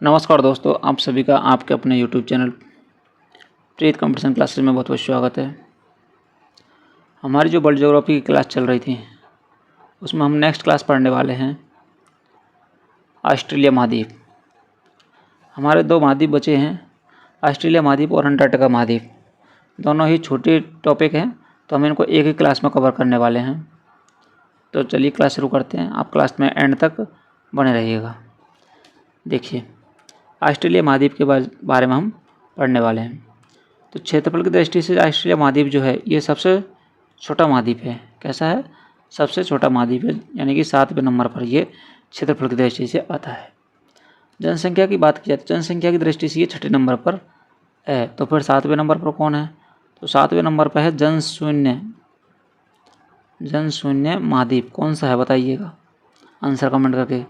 नमस्कार दोस्तों, आप सभी का आपके अपने YouTube चैनल प्रीत कंपटीशन क्लासेस में बहुत बहुत स्वागत है। हमारी जो वर्ल्ड ज्योग्राफी की क्लास चल रही थी उसमें हम नेक्स्ट क्लास पढ़ने वाले हैं ऑस्ट्रेलिया महाद्वीप। हमारे दो महाद्वीप बचे हैं, ऑस्ट्रेलिया महाद्वीप और अंटार्कटिका महाद्वीप। दोनों ही छोटे टॉपिक हैं, तो हम इनको एक ही क्लास में कवर करने वाले हैं। तो चलिए क्लास शुरू करते हैं। आप क्लास में एंड तक बने रहिएगा। देखिए, ऑस्ट्रेलिया महाद्वीप के बारे में हम पढ़ने वाले हैं। तो क्षेत्रफल की दृष्टि से ऑस्ट्रेलिया महाद्वीप जो है ये सबसे छोटा महाद्वीप है। कैसा है? सबसे छोटा महाद्वीप है, यानी कि 7वें नंबर पर ये क्षेत्रफल की दृष्टि से आता है। जनसंख्या की बात की जाए तो जनसंख्या की दृष्टि से ये 6ठे नंबर पर है। तो फिर 7वें नंबर पर कौन है? तो 7वें नंबर पर है जनशून्य महाद्वीप। कौन सा है बताइएगा आंसर कमेंट करके।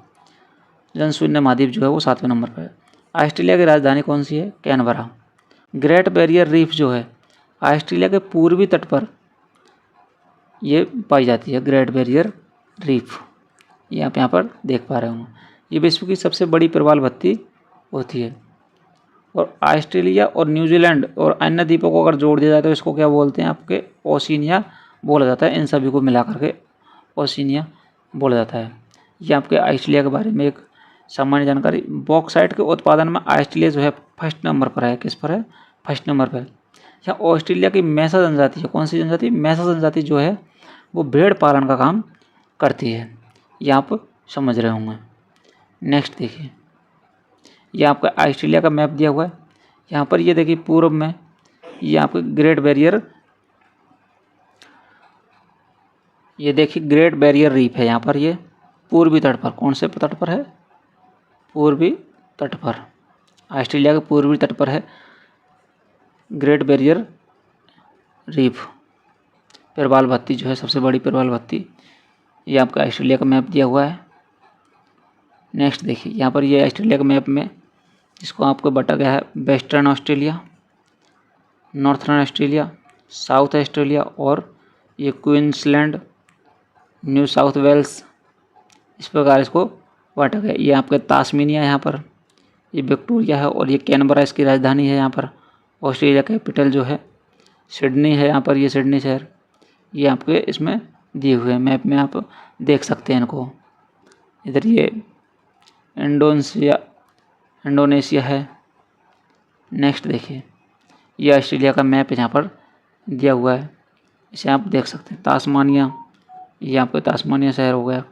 जनशून्य महाद्वीप जो है वो 7वें नंबर पर है। ऑस्ट्रेलिया की राजधानी कौन सी है? कैनबरा। ग्रेट बैरियर रीफ जो है ऑस्ट्रेलिया के पूर्वी तट पर ये पाई जाती है। ग्रेट बैरियर रीफ ये आप यहाँ पर देख पा रहे होंगे। ये विश्व की सबसे बड़ी प्रवाल भित्ति होती है। और ऑस्ट्रेलिया और न्यूजीलैंड और अन्य द्वीपों को अगर जोड़ दिया जाए तो इसको क्या बोलते हैं? आपके ओशिनिया बोला जाता है। इन सभी को मिला करके ओशिनिया बोला जाता है। ये आपके ऑस्ट्रेलिया के बारे में एक सामान्य जानकारी। बॉक्साइट के उत्पादन में ऑस्ट्रेलिया जो है फर्स्ट नंबर पर है। किस पर है? फर्स्ट नंबर पर। यहाँ ऑस्ट्रेलिया की मैसा जनजाति है। कौन सी जनजाति? मैसा जनजाति जो है वो भेड़ पालन का काम करती है। ये आप समझ रहे होंगे। नेक्स्ट देखिए, ये आपका ऑस्ट्रेलिया का मैप दिया हुआ है। यहाँ पर ये देखिए पूर्व में ये आपके ग्रेट बैरियर, ये देखिए ग्रेट बैरियर रीफ है। यहाँ पर ये पूर्वी तट पर, कौन से तट पर है? पूर्वी तट पर। ऑस्ट्रेलिया के पूर्वी तट पर है ग्रेट बैरियर रीफ। प्रवाल भित्ति जो है सबसे बड़ी प्रवाल भित्ति। ये आपका ऑस्ट्रेलिया का मैप दिया हुआ है। नेक्स्ट देखिए, यहाँ पर ये ऑस्ट्रेलिया के मैप में जिसको आपको बटा गया है western Australia, northern Australia, south Australia और ये क्वींसलैंड, न्यू साउथ वेल्स, इस प्रकार इसको बांटा गया। ये आपके तास्मेनिया, यहाँ पर ये विक्टोरिया है और ये कैनबरा इसकी राजधानी है। यहाँ पर ऑस्ट्रेलिया कैपिटल जो है सिडनी है। यहाँ पर ये सिडनी शहर ये आपके इसमें दिए हुए हैं मैप में, आप देख सकते हैं इनको। इधर ये इंडोनेशिया है। नेक्स्ट देखिए, ये ऑस्ट्रेलिया का मैप यहाँ पर दिया हुआ है, इसे आप देख सकते हैं। तास्मानिया, ये आपका तास्मानिया शहर हो गया।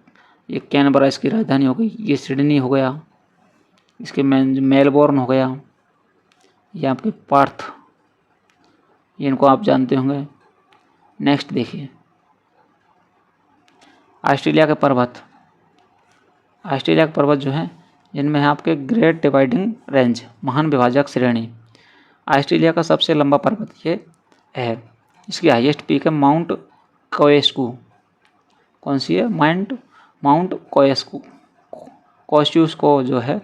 ये कैनबरा इसकी राजधानी हो गई। ये सिडनी हो गया, इसके मेलबोर्न हो गया। ये आपके पार्थ, ये इनको आप जानते होंगे। नेक्स्ट देखिए, ऑस्ट्रेलिया के पर्वत। ऑस्ट्रेलिया के पर्वत जो हैं जिनमें है आपके ग्रेट डिवाइडिंग रेंज, महान विभाजक श्रेणी। ऑस्ट्रेलिया का सबसे लंबा पर्वत ये है। इसकी हाईएस्ट पीक है माउंट कोएस्कू। कौन सी है? माउंट कोएस्कू जो है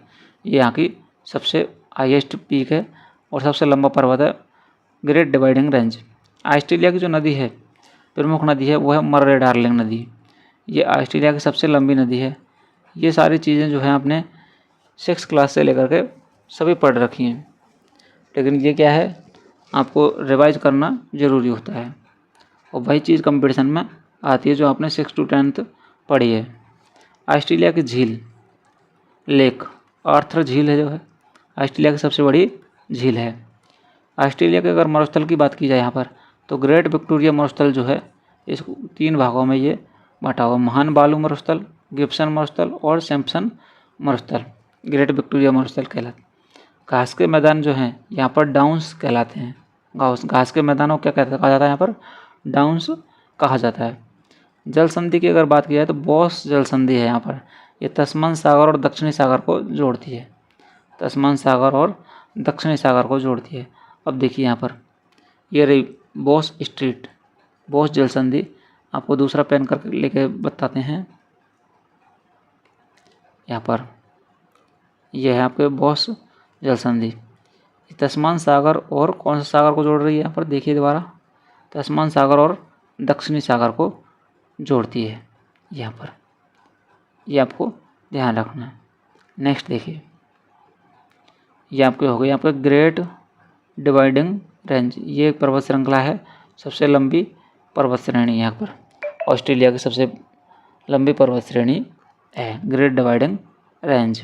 ये यहाँ की सबसे हाईएस्ट पीक है और सबसे लंबा पर्वत है ग्रेट डिवाइडिंग रेंज। ऑस्ट्रेलिया की जो नदी है, प्रमुख नदी है, वो है मर्रे डार्लिंग नदी। ये ऑस्ट्रेलिया की सबसे लंबी नदी है। ये सारी चीज़ें जो हैं आपने 6 क्लास से लेकर के सभी पढ़ रखी हैं, लेकिन ये क्या है आपको रिवाइज करना ज़रूरी होता है और वही चीज़ कंपटीशन में आती है जो आपने 6 to 10th पढ़ी है। ऑस्ट्रेलिया की झील, लेक आर्थर झील है जो है ऑस्ट्रेलिया की सबसे बड़ी झील है। ऑस्ट्रेलिया के अगर मरुस्थल की बात की जाए यहाँ पर तो ग्रेट विक्टोरिया मरुस्थल जो है इस 3 भागों में ये बांटा हुआ। महान बालू मरुस्थल, गिब्सन मरुस्थल और सैम्पसन मरुस्थल ग्रेट विक्टोरिया मरुस्थल कहलाते। घास के मैदान जो हैं यहाँ पर डाउन्स कहलाते हैं। घास के मैदानों को क्या कहा जाता है? यहाँ पर डाउन्स कहा जाता है। जल संधि की अगर बात की जाए तो बॉस जल संधि है यहाँ पर। ये तस्मान सागर और दक्षिणी सागर को जोड़ती है। तस्मान सागर और दक्षिणी सागर को जोड़ती है। अब देखिए यहाँ पर ये रही बॉस जल संधि। आपको दूसरा पेन करके लेके बताते हैं। यहाँ पर यह है आपके बॉस जल संधि। तस्मान सागर और कौन सा सागर को जोड़ रही है? यहाँ पर देखिए दोबारा, तस्मान सागर और दक्षिणी सागर को जोड़ती है यहाँ पर। ये आपको ध्यान रखना है। नेक्स्ट देखिए, ये आपके हो गए आपका ग्रेट डिवाइडिंग रेंज। ये एक पर्वत श्रृंखला है, सबसे लंबी पर्वत श्रेणी यहाँ पर ऑस्ट्रेलिया की सबसे लंबी पर्वत श्रेणी है ग्रेट डिवाइडिंग रेंज।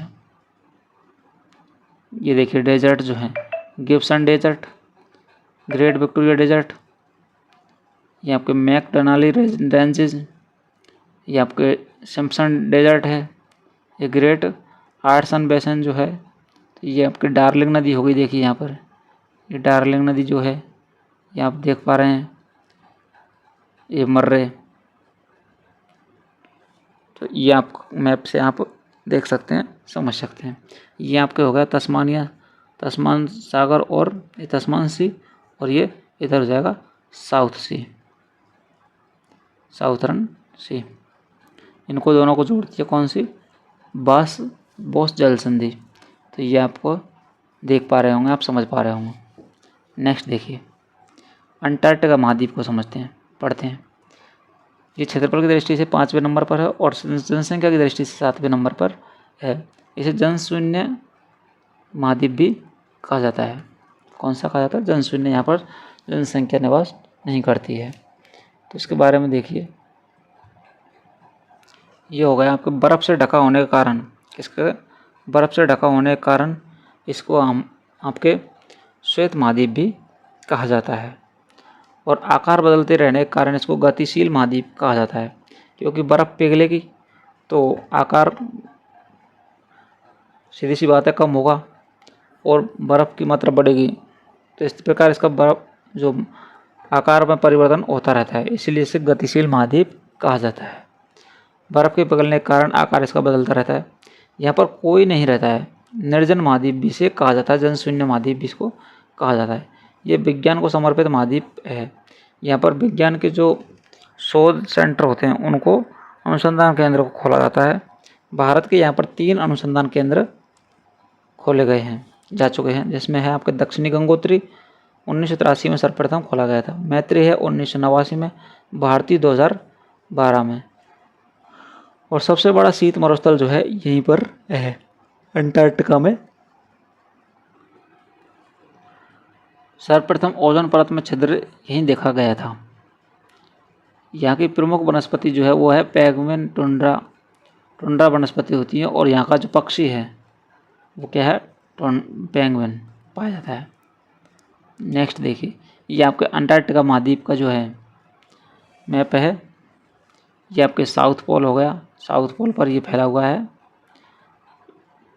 ये देखिए डेजर्ट जो है Gibson desert, great Victoria desert, ये आपके मैकडनाली रेंजेस, ये आपके सिम्पसन डेजर्ट है, ये ग्रेट हाडसन बेसन जो है, तो ये आपकी डार्लिंग नदी हो गई। देखिए यहाँ पर ये डार्लिंग नदी जो है ये आप देख पा रहे हैं, ये मर्रे, तो ये आप मैप से आप देख सकते हैं, समझ सकते हैं। ये आपके हो गया तस्मानिया, तस्मान सागर और ये तस्मान सी, और ये इधर हो जाएगा साउथ सी, साउथर्न सी। इनको दोनों को जोड़ती है कौन सी, बॉस जल संधि। तो ये आपको देख पा रहे होंगे, आप समझ पा रहे होंगे। नेक्स्ट देखिए अंटार्कटिका महाद्वीप को समझते हैं, पढ़ते हैं। ये क्षेत्रफल की दृष्टि से 5वें नंबर पर है और जनसंख्या की दृष्टि से 7वें नंबर पर है। इसे जनशून्य महाद्वीप भी कहा जाता है। कौन सा कहा जाता है, जनशून्य। यहाँ पर जनसंख्या निवास नहीं करती है। तो इसके बारे में देखिए, ये हो गया आपके बर्फ़ से ढका होने के कारण, किसके बर्फ़ से ढका होने के कारण इसको हम आपके श्वेत महाद्वीप भी कहा जाता है। और आकार बदलते रहने के कारण इसको गतिशील महाद्वीप कहा जाता है, क्योंकि बर्फ़ पिघलेगी तो आकार सीधी सी बात है कम होगा और बर्फ़ की मात्रा बढ़ेगी, तो इस प्रकार इसका बर्फ़ जो आकार में परिवर्तन होता रहता है, इसलिए इसे गतिशील महाद्वीप कहा जाता है। बर्फ़ के पिघलने के कारण आकार इसका बदलता रहता है। यहाँ पर कोई नहीं रहता है, निर्जन महाद्वीप भी इसे कहा जाता है, जनशून्य महाद्वीप भी इसको कहा जाता है। ये विज्ञान को समर्पित महाद्वीप है। यहाँ पर विज्ञान के जो शोध सेंटर होते हैं उनको अनुसंधान केंद्र को खोला जाता है। भारत के यहाँ पर 3 अनुसंधान केंद्र खोले गए हैं, जा चुके हैं, जिसमें है आपके दक्षिणी गंगोत्री 1983 में सर्वप्रथम खोला गया था, मैत्री है 1989 में, भारती 2012 में, और सबसे बड़ा शीत मरुस्थल जो है यहीं पर है अंटार्कटिका में। सर्वप्रथम ओजोन परत में छिद्र यहीं देखा गया था। यहाँ की प्रमुख वनस्पति जो है वो है पेंगुइन टुंड्रा वनस्पति होती है, और यहाँ का जो पक्षी है वो क्या है, पेंगुइन पाया जाता है। नेक्स्ट देखिए, ये आपके अंटार्कटिका महाद्वीप का जो है मैप है, ये आपके साउथ पोल हो गया, साउथ पोल पर ये फैला हुआ है,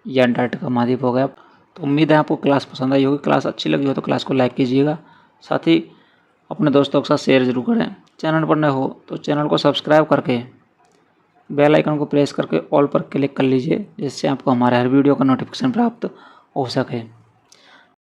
ये अंटार्कटिका महाद्वीप हो गया। तो उम्मीद है आपको क्लास पसंद आई होगी। क्लास अच्छी लगी हो तो क्लास को लाइक कीजिएगा, साथ ही अपने दोस्तों के साथ शेयर जरूर करें। चैनल पर नए हो तो चैनल को सब्सक्राइब करके बेल आइकन को प्रेस करके ऑल पर क्लिक कर लीजिए, जिससे आपको हमारे हर वीडियो का नोटिफिकेशन प्राप्त हो सके।